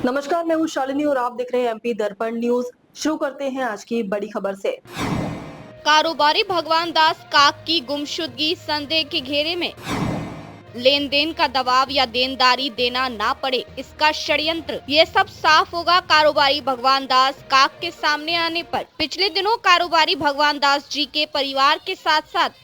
नमस्कार, मैं हूँ शालिनी और आप देख रहे हैं एमपी दर्पण न्यूज। शुरू करते हैं आज की बड़ी खबर से। कारोबारी भगवान दास काक की गुमशुदगी संदेह के घेरे में। लेन देन का दबाव या देनदारी देना ना पड़े, इसका षड्यंत्र। ये सब साफ होगा कारोबारी भगवान दास काक के सामने आने पर। पिछले दिनों कारोबारी भगवान दास जी के परिवार के साथ साथ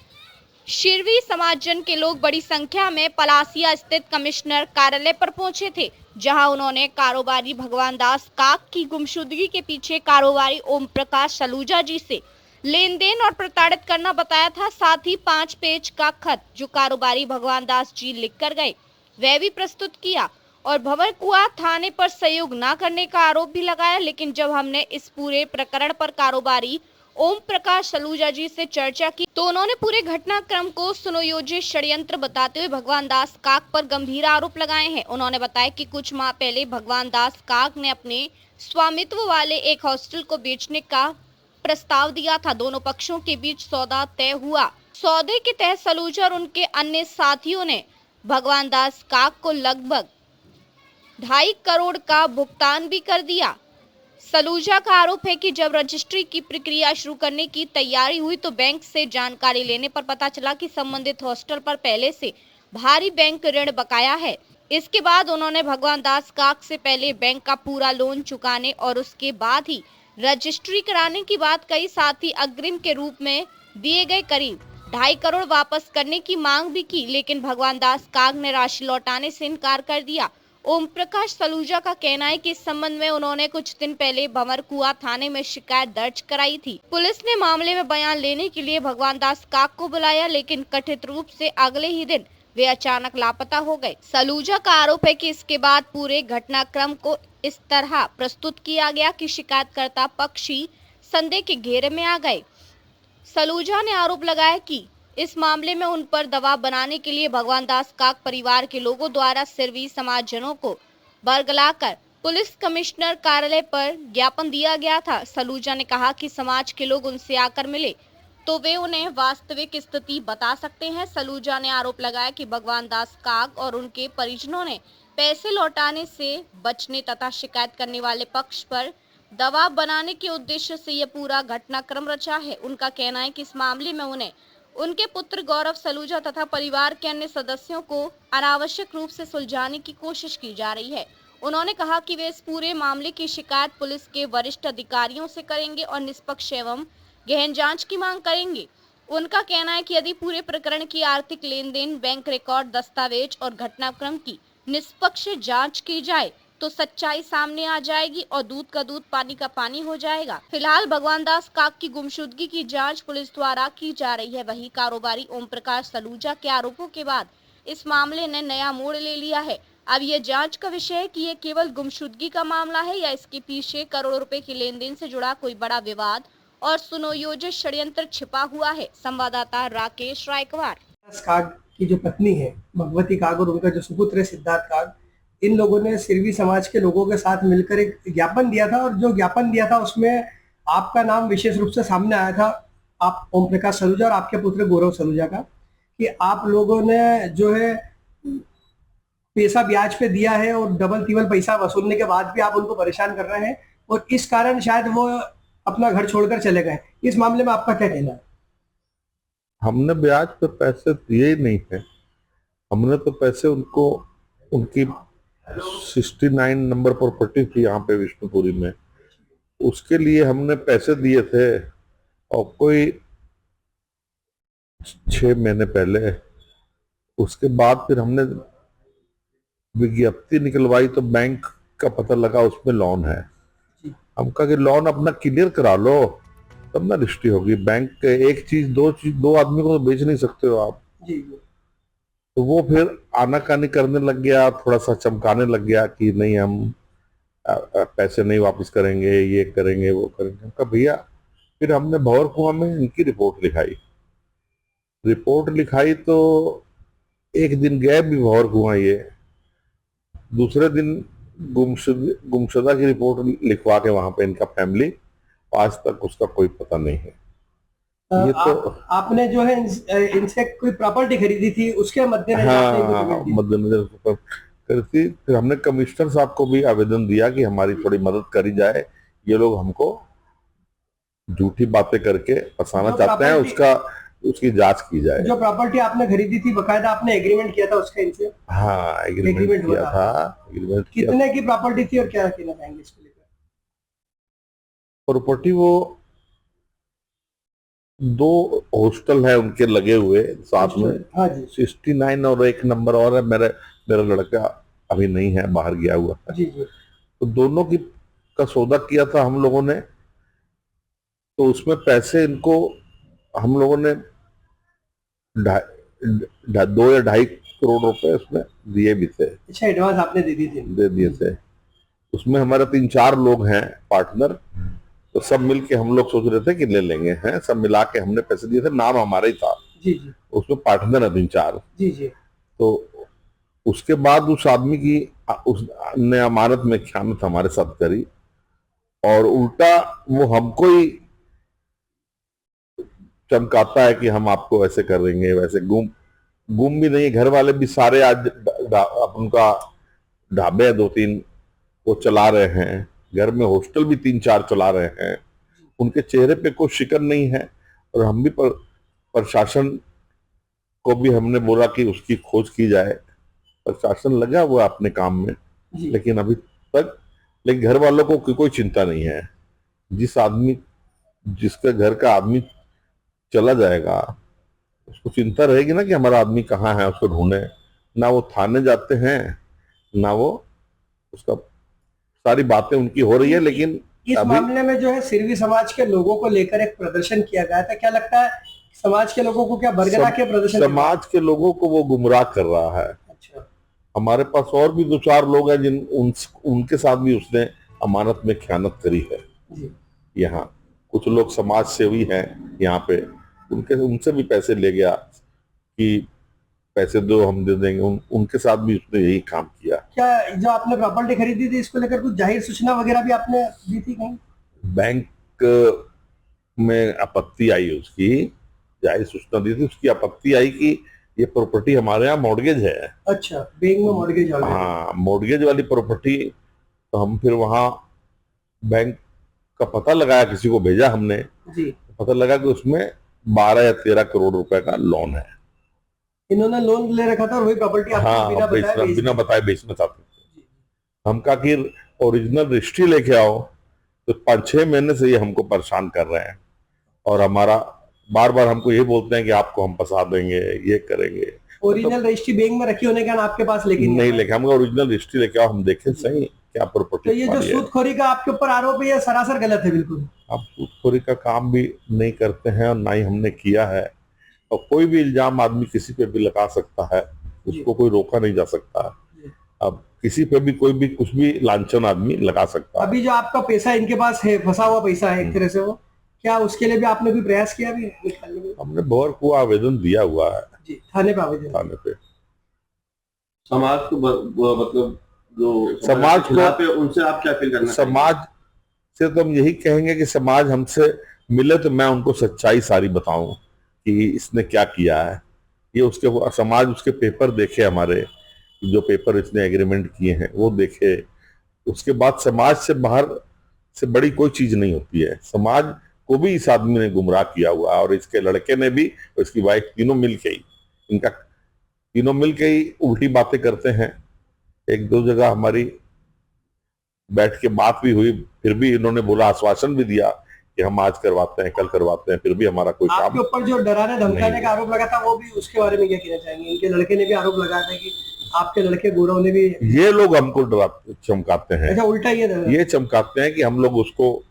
शिरवी समाजजन के लोग बड़ी संख्या में पलासिया स्थित कमिश्नर कार्यालय पर पहुंचे थे, जहां उन्होंने कारोबारी भगवान दास काक की गुमशुदगी के पीछे कारोबारी ओम प्रकाश सलूजा जी से लेन देन और प्रताड़ित करना बताया था। साथ ही 5 पेज का खत जो कारोबारी भगवान दास जी लिख कर गए वह भी प्रस्तुत किया और भंवरकुआ थाने पर सहयोग न करने का आरोप भी लगाया। लेकिन जब हमने इस पूरे प्रकरण पर कारोबारी ओम प्रकाश सलूजा जी से चर्चा की तो उन्होंने पूरे घटनाक्रम को सुनियोजित षड्यंत्र बताते हुए भगवान दास काक पर गंभीर आरोप लगाए हैं। उन्होंने बताया कि कुछ माह पहले भगवान दास काक ने अपने स्वामित्व वाले एक हॉस्टल को बेचने का प्रस्ताव दिया था। दोनों पक्षों के बीच सौदा तय हुआ। सौदे के तहत सलूजा और उनके अन्य साथियों ने भगवान दास काक को लगभग 2.5 करोड़ का भुगतान भी कर दिया। सलूजा का आरोप है कि जब रजिस्ट्री की प्रक्रिया शुरू करने की तैयारी हुई तो बैंक से जानकारी लेने पर पता चला कि संबंधित हॉस्टल पर पहले से भारी बैंक ऋण बकाया है। इसके बाद उन्होंने भगवान दास काक से पहले बैंक का पूरा लोन चुकाने और उसके बाद ही रजिस्ट्री कराने की बात कही। साथ ही अग्रिम के रूप में दिए गए करीब 2.5 करोड़ वापस करने की मांग भी की, लेकिन भगवान दास काक ने राशि लौटाने से इनकार कर दिया। ओम प्रकाश सलूजा का कहना है कि इस संबंध में उन्होंने कुछ दिन पहले भंवरकुआ थाने में शिकायत दर्ज कराई थी। पुलिस ने मामले में बयान लेने के लिए भगवान दास काक को बुलाया, लेकिन कथित रूप से अगले ही दिन वे अचानक लापता हो गए। सलूजा का आरोप है कि इसके बाद पूरे घटनाक्रम को इस तरह प्रस्तुत किया गया कि शिकायतकर्ता पक्ष ही संदेह के घेरे में आ गए। सलूजा ने आरोप लगाया कि इस मामले में उन पर दबाव बनाने के लिए भगवान दास काक परिवार के लोगों द्वारा सिरवी समाजजनों को बरगलाकर पुलिस कमिश्नर कार्यालय पर ज्ञापन दिया गया था। सलूजा ने कहा कि समाज के लोग उनसे आकर मिले तो वे उन्हें वास्तविक स्थिति बता सकते हैं। सलूजा ने आरोप लगाया कि भगवान दास काक और उनके परिजनों ने पैसे लौटाने से बचने तथा शिकायत करने वाले पक्ष पर दबाव बनाने के उद्देश्य से यह पूरा घटनाक्रम रचा है। उनका कहना है कि इस मामले में उन्हें उनके पुत्र गौरव सलूजा तथा परिवार के अन्य सदस्यों को अनावश्यक रूप से सुलझाने की कोशिश की जा रही है। उन्होंने कहा कि वे इस पूरे मामले की शिकायत पुलिस के वरिष्ठ अधिकारियों से करेंगे और निष्पक्ष एवं गहन जांच की मांग करेंगे। उनका कहना है कि यदि पूरे प्रकरण की आर्थिक लेन देन, बैंक रिकॉर्ड, दस्तावेज और घटनाक्रम की निष्पक्ष जांच की जाए तो सच्चाई सामने आ जाएगी और दूध का दूध, पानी का पानी हो जाएगा। फिलहाल भगवान दास काक की गुमशुदगी की जांच पुलिस द्वारा की जा रही है। वहीं कारोबारी ओम प्रकाश सलूजा के आरोपों के बाद इस मामले ने नया मोड़ ले लिया है। अब यह जांच का विषय है कि ये केवल गुमशुदगी का मामला है या इसके पीछे करोड़ों रुपए की लेन देन से जुड़ा कोई बड़ा विवाद और सुनियोजित षड्यंत्र छिपा हुआ है। संवाददाता राकेश रायकवार। काग की जो पत्नी है भगवती काग और उनका जो सुपुत्र है सिद्धार्थ काग, इन लोगों ने सिरवी समाज के लोगों के साथ मिलकर एक ज्ञापन दिया था और जो ज्ञापन दिया था उसमें आपका नाम विशेष रूप से सामने आया था, आप ओम प्रकाश सलूजा और आपके पुत्र गौरव सलूजा का, कि आप लोगों ने जो है पैसा ब्याज पे दिया है और डबल तिबल पैसा वसूलने के बाद भी आप उनको परेशान कर रहे हैं और इस कारण शायद वो अपना घर छोड़कर चले गए। इस मामले में आपका क्या कहना है? हमने ब्याज पे पैसे दिए ही नहीं है। हमने तो पैसे उनको, उनकी 69 नंबर प्रॉपर्टी थी यहाँ पे विष्णुपुरी में, उसके लिए हमने पैसे दिए थे और कोई 6 महीने पहले। उसके बाद फिर हमने विज्ञप्ति निकलवाई तो बैंक का पता लगा उसमें लोन है। हम कहा कि लोन अपना क्लियर करा लो तब ना रजिस्ट्री होगी। बैंक एक चीज दो आदमी को तो बेच नहीं सकते हो आप जी। तो वो फिर आनाकानी करने लग गया, थोड़ा सा चमकाने लग गया कि नहीं हम पैसे नहीं वापस करेंगे, ये करेंगे वो करेंगे। हमका भैया, फिर हमने भंवरकुआ में इनकी रिपोर्ट लिखाई तो एक दिन गए भी भंवरकुआ, ये दूसरे दिन गुमशुदा की रिपोर्ट लिखवा के वहां पे इनका फैमिली, आज तक उसका कोई पता नहीं है। ये तो आपने जो है इनसे कोई प्रॉपर्टी खरीदी थी उसके मद्देनजर हाँ, मद्देनजर करी थी। फिर हमने कमिश्नर साहब को भी आवेदन दिया कि हमारी थोड़ी मदद करी जाए, ये लोग हमको झूठी बातें करके फंसाना जो चाहते हैं, प्रॉपर्टी उसकी जांच की जाए। जो प्रॉपर्टी आपने खरीदी थी बकायदा आपने एग्रीमेंट किया था उसका इनसे? हाँ, एग्रीमेंट एग्रीमेंट किया हुआ था। एग्रीमेंट किया कितने की प्रॉपर्टी थी और क्या कहना चाहेंगे इसको लेकर? प्रॉपर्टी वो 2 हॉस्टल है उनके लगे हुए साथ में, हाँ जी 69 और 1 नंबर और है। मेरा लड़का अभी नहीं है, बाहर गया हुआ है। जी जी तो दोनों की का सौदा किया था हम लोगों ने। तो उसमें पैसे इनको हम लोगों ने 2 या 2.5 करोड़ रुपए उसमें दिए भी थे, अच्छा एडवांस आपने दे दी थी? दे दिए थे। उसमें हमारे 3-4 लोग हैं पार्टनर, तो सब मिलके हम लोग सोच रहे थे कि ले लेंगे हैं, सब मिला के हमने पैसे दिए थे, नाम हमारा ही था। जी जी उसमें पार्टनर है 3-4। जी जी तो उसके बाद उस आदमी की उसने अमानत में खयानत हमारे साथ करी, और उल्टा वो हमको ही चमकाता है कि हम आपको ऐसे कर देंगे वैसे। गुम भी नहीं है, घर वाले भी सारे आज उनका ढाबे 2-3 वो चला रहे हैं, घर में हॉस्टल भी 3-4 चला रहे हैं। उनके चेहरे पे कोई शिकन नहीं है। और हम भी प्रशासन को भी हमने बोला कि उसकी खोज की जाए। प्रशासन लगा हुआ अपने काम में, जी लेकिन अभी तक घर वालों को कोई चिंता नहीं है। जिसका घर का आदमी चला जाएगा, उसको चिंता रहेगी ना कि हमारा आदमी कहाँ है, उसको ढूंढे। ना वो थाने जाते हैं, ना वो उसका सारी बातें उनकी हो रही है। लेकिन इस मामले में जो है सिरवी समाज के लोगों को लेकर एक प्रदर्शन किया गया था, क्या लगता है समाज के लोगों को क्या बरगला के प्रदर्शन? समाज के लोगों को वो गुमराह कर रहा है। अच्छा हमारे पास और भी 2-4 लोग हैं उनके साथ भी उसने अमानत में खयानत करी है। जी यहाँ कुछ लोग समाज सेवी हैं यहाँ पे, उनसे भी पैसे ले गया कि पैसे दो हम दे देंगे। उनके साथ भी उसने यही काम किया। क्या जो आपने प्रॉपर्टी खरीदी थी इसको लेकर कुछ जाहिर सूचना वगैरह भी आपने दी थी कहीं? बैंक में आपत्ति आई, उसकी जाहिर सूचना दी थी। उसकी आपत्ति आई कि ये प्रॉपर्टी हमारे यहाँ मॉर्गेज है। अच्छा बैंक में मॉर्गेज? हाँ, मॉर्गेज वाली प्रॉपर्टी। तो हम फिर वहाँ बैंक का पता लगाया, किसी को भेजा हमने जी। पता लगा कि उसमें 12 या 13 करोड़ रुपए का लोन है। इन्होंने लोन ले रखा था और वही प्रॉपर्टी आपको बिना बताए बेचना चाहते थे। हम कहा कि ओरिजिनल रजिस्ट्री लेके आओ। तो 5-6 महीने से ये हमको परेशान कर रहे हैं, और हमारा बार बार हमको ये बोलते हैं कि आपको हम फंसा देंगे, ये करेंगे। ओरिजिनल रजिस्ट्री बैंक में रखी होने के कारण आपके पास लेकिन नहीं लेके, हमको ओरिजिनल रजिस्ट्री लेके आओ, हम देखें सही क्या प्रॉपर्टी। तो ये जो सूदखोरी का आपके ऊपर आरोप है ये सरासर गलत है बिल्कुल। आप सूदखोरी का काम भी नहीं करते हैं और ना ही हमने किया है। और कोई भी इल्जाम आदमी किसी पे भी लगा सकता है, उसको कोई रोका नहीं जा सकता है। अब किसी पे भी कोई भी कुछ भी लांछन आदमी लगा सकता है। अभी जो आपका पैसा इनके पास है, फंसा हुआ पैसा है एक तरह से, वो क्या उसके लिए भी आपने भी प्रयास किया भी निकालने में? हमने बहुत को आवेदन दिया हुआ है जी, थाने पे आवेदन। थाने पे। समाज को मतलब जो समाज को उनसे आप क्या अपील करना? समाज से तो हम यही कहेंगे कि समाज हमसे मिले तो मैं उनको सच्चाई सारी बताऊं कि इसने क्या किया है। ये उसके समाज उसके पेपर देखे, हमारे जो पेपर इसने एग्रीमेंट किए हैं वो देखे। उसके बाद समाज से बाहर से बड़ी कोई चीज नहीं होती है। समाज को भी इस आदमी ने गुमराह किया हुआ, और इसके लड़के ने भी और इसकी वाइफ, तीनों मिलके ही उल्टी बातें करते हैं। 1-2 जगह हमारी बैठ के बात भी हुई, फिर भी इन्होंने बोला, आश्वासन भी दिया कि हम आज करवाते हैं, कल करवाते हैं, फिर भी हमारा कोई काम। आपके ऊपर जो डराने धमकाने का आरोप लगा था वो भी, उसके बारे में क्या कहना चाहेंगे? इनके लड़के ने भी आरोप लगाया था कि आपके लड़के गौरव ने भी। ये लोग हमको चमकाते हैं। अच्छा, उल्टा ये चमकाते हैं कि हम लोग उसको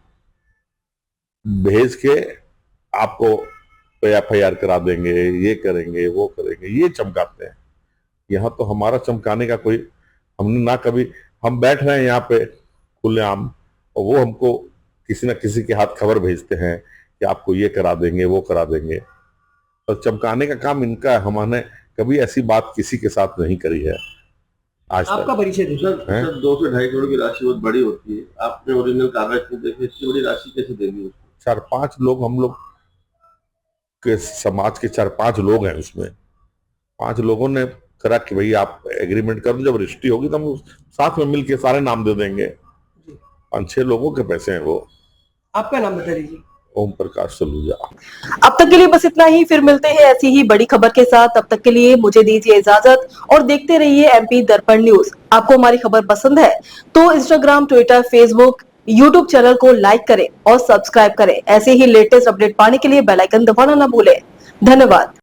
भेज के आपको FIR करा देंगे, ये करेंगे, वो करेंगे, ये चमकाते हैं। यहाँ तो हमारा चमकाने का कोई, हमने ना कभी, हम बैठ रहे हैं यहाँ पे खुलेआम, और वो हमको किसी न किसी के हाथ खबर भेजते हैं कि आपको ये करा देंगे, वो करा देंगे। और चमकाने का काम इनका है। हमने कभी ऐसी बात किसी के साथ नहीं करी है आज तक। आपका परिचय दीजिए। 2 से 2.5 करोड़ की राशि बहुत बड़ी होती है। आपने ओरिजिनल कागज नहीं देखे, इतनी बड़ी राशि कैसे देंगे उसको? 4-5 लोग, हम लोग के समाज के 4-5 लोग हैं उसमें। 5 लोगों ने करा कि भाई आप एग्रीमेंट कर दो, जब रजिस्ट्री होगी तो हम साथ में मिलके सारे नाम दे देंगे। 5-6 लोगों के पैसे हैं वो। आपका नाम बता दीजिए। ओम प्रकाश सलूजा। अब तक के लिए बस इतना ही, फिर मिलते हैं ऐसी ही बड़ी खबर के साथ। तब तक के लिए मुझे दीजिए इजाजत और देखते रहिए MP दर्पण न्यूज। आपको हमारी खबर पसंद है तो Instagram, Twitter, Facebook, YouTube channel को लाइक करें और सब्सक्राइब करें। ऐसे ही लेटेस्ट अपडेट पाने के लिए बेल आइकन दबाना ना भूलें। धन्यवाद।